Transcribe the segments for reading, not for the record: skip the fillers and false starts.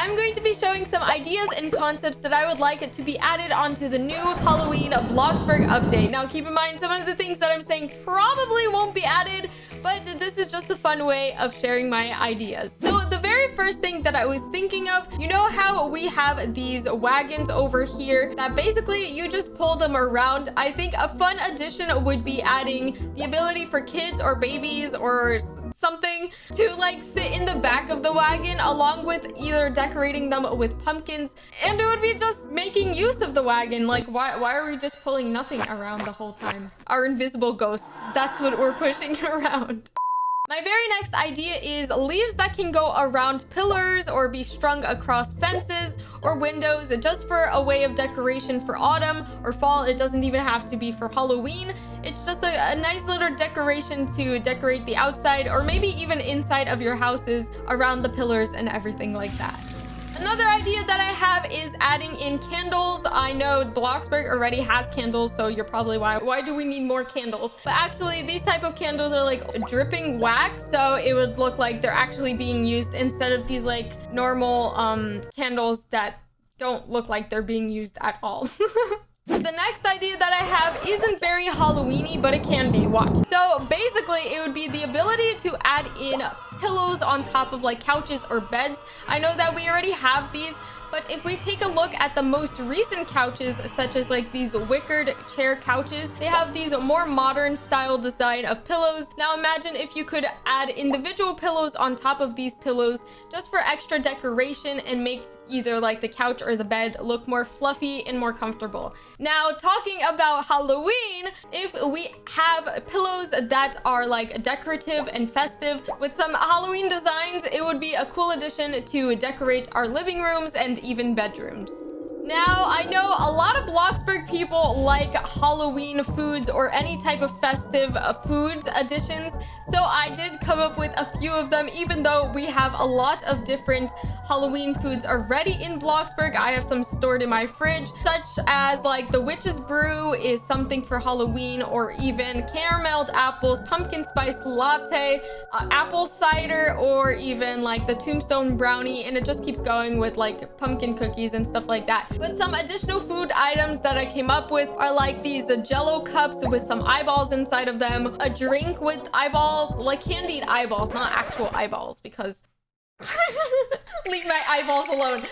I'm going to be showing some ideas and concepts that I would like to be added onto the new Halloween Bloxburg update. Now, keep in mind, some of the things that I'm saying probably won't be added, but this is just a fun way of sharing my ideas. So the very first thing that I was thinking of, you know how we have these wagons over here that basically you just pull them around? I think a fun addition would be adding the ability for kids or babies or something to like sit in the back of the wagon, along with either decorating them with pumpkins, and it would be just making use of the wagon. Like, why are we just pulling nothing around the whole time? Our invisible ghosts, that's what we're pushing around. My very next idea is leaves that can go around pillars or be strung across fences or windows, just for a way of decoration for autumn or fall. It doesn't even have to be for Halloween. It's just a nice little decoration to decorate the outside or maybe even inside of your houses around the pillars and everything like that. Another idea that I have is adding in candles. I know Bloxburg already has candles, so you're probably why do we need more candles? But actually, these type of candles are like dripping wax, so it would look like they're actually being used instead of these like normal candles that don't look like they're being used at all. The next idea that I have isn't very Halloweeny, but it can be. Watch. So basically, it would be the ability to add in pillows on top of like couches or beds. I know that we already have these, but if we take a look at the most recent couches, such as like these wickered chair couches, they have these more modern style design of pillows. Now imagine if you could add individual pillows on top of these pillows just for extra decoration and make either like the couch or the bed look more fluffy and more comfortable. Now, talking about Halloween, if we have pillows that are like decorative and festive with some Halloween designs, it would be a cool addition to decorate our living rooms and even bedrooms. Now, I know a lot of Bloxburg people like Halloween foods or any type of festive foods additions, so I did come up with a few of them, even though we have a lot of different Halloween foods already in Bloxburg. I have some stored in my fridge, such as like the witch's brew is something for Halloween, or even carameled apples, pumpkin spice latte, apple cider, or even like the tombstone brownie, and it just keeps going with like pumpkin cookies and stuff like that. But some additional food items that I came up with are like these Jello cups with some eyeballs inside of them, a drink with eyeballs, like candied eyeballs, not actual eyeballs, because leave my eyeballs alone.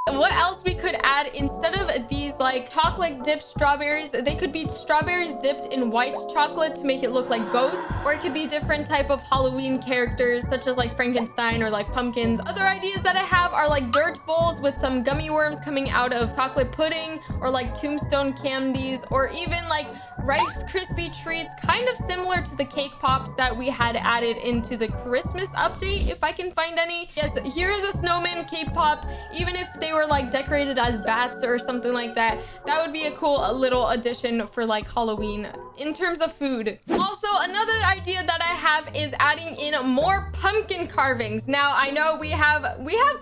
What else we could add instead of these like chocolate dipped strawberries? They could be strawberries dipped in white chocolate to make it look like ghosts, or it could be different type of Halloween characters such as like Frankenstein or like pumpkins. Other ideas that I have are like dirt bowls with some gummy worms coming out of chocolate pudding, or like tombstone candies, or even like Rice Krispie treats, kind of similar to the cake pops that we had added into the Christmas update, if I can find any. Yes, here is a snowman cake pop. Even if they were like decorated as bats or something like that, that would be a cool little addition for like Halloween in terms of food. Also, another idea that I have is adding in more pumpkin carvings. Now, I know we have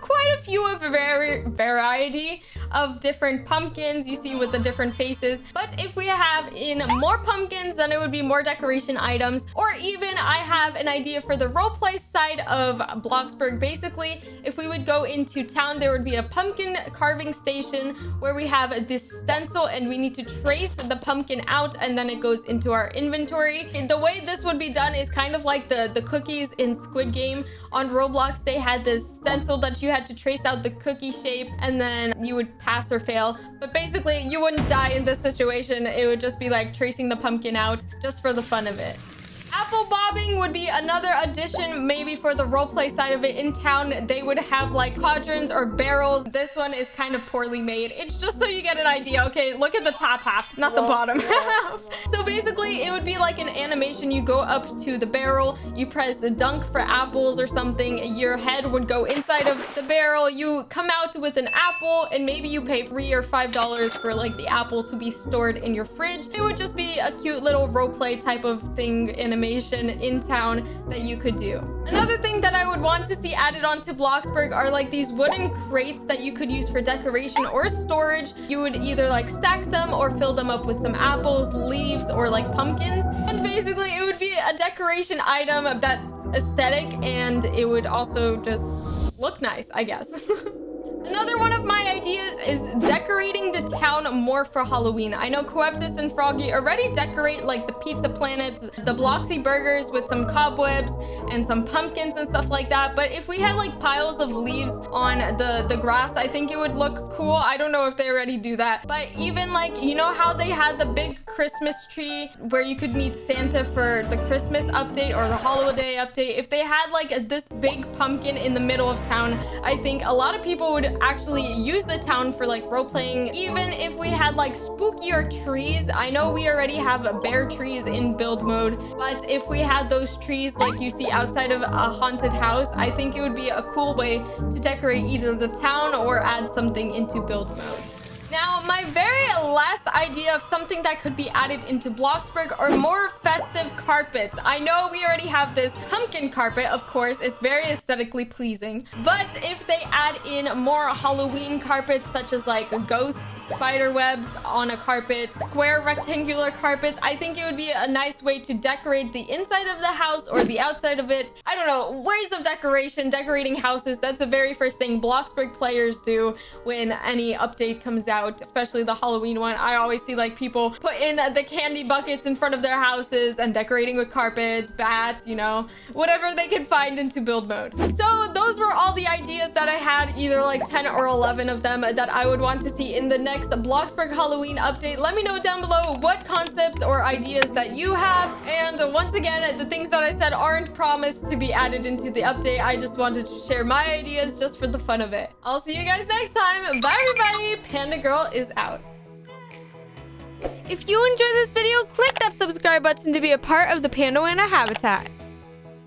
quite a few of variety of different pumpkins you see with the different faces, but if we have in more pumpkins, then it would be more decoration items. Or even I have an idea for the roleplay side of Bloxburg. Basically, if we would go into town, there would be a pumpkin carving station where we have this stencil and we need to trace the pumpkin out, and then it goes into our inventory. And the way this would be done is kind of like the cookies in Squid Game. On Roblox, they had this stencil that you had to trace out the cookie shape, and then you would pass or fail. But basically, you wouldn't die in this situation. It would just be like tracing the pumpkin out just for the fun of it. Apple bobbing would be another addition, maybe for the roleplay side of it. In town, they would have like cauldrons or barrels. This one is kind of poorly made. It's just so you get an idea. Okay, look at the top half, not the bottom half. So basically, it would be like an animation. You go up to the barrel, you press the dunk for apples or something. Your head would go inside of the barrel. You come out with an apple, and maybe you pay $3 or $5 for like the apple to be stored in your fridge. It would just be a cute little roleplay type of thing, animation in town that you could do. Another thing that I would want to see added onto Bloxburg are like these wooden crates that you could use for decoration or storage. You would either like stack them or fill them up with some apples, leaves, or like pumpkins. And basically it would be a decoration item that's aesthetic, and it would also just look nice, I guess. Another one of my ideas is decorating the town more for Halloween. I know Coeptus and Froggy already decorate like the pizza planets, the Bloxy burgers with some cobwebs and some pumpkins and stuff like that. But if we had like piles of leaves on the grass, I think it would look cool. I don't know if they already do that. But even like, you know how they had the big Christmas tree where you could meet Santa for the Christmas update or the holiday update? If they had like this big pumpkin in the middle of town, I think a lot of people would actually use the town for like role playing. Even if we had like spookier trees, I know we already have bear trees in build mode, but if we had those trees like you see outside of a haunted house, I think it would be a cool way to decorate either the town or add something into build mode. Now, my very last idea of something that could be added into Bloxburg are more festive carpets. I know we already have this pumpkin carpet, of course, it's very aesthetically pleasing. But if they add in more Halloween carpets, such as like ghost spider webs on a carpet, square rectangular carpets, I think it would be a nice way to decorate the inside of the house or the outside of it. I don't know, ways of decoration, decorating houses, that's the very first thing Bloxburg players do when any update comes out. Especially the Halloween one. I always see like people put in the candy buckets in front of their houses and decorating with carpets, bats, you know, whatever they can find into build mode. So those were all the ideas that I had, either like 10 or 11 of them that I would want to see in the next Bloxburg Halloween update. Let me know down below what concepts or ideas that you have. And once again, the things that I said aren't promised to be added into the update. I just wanted to share my ideas just for the fun of it. I'll see you guys next time. Bye everybody. Panda Girl is out. If you enjoyed this video, click that subscribe button to be a part of the Pandawana habitat.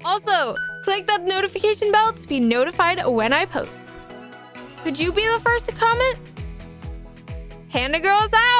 Also, click that notification bell to be notified when I post. Could you be the first to comment? Panda Girl is out!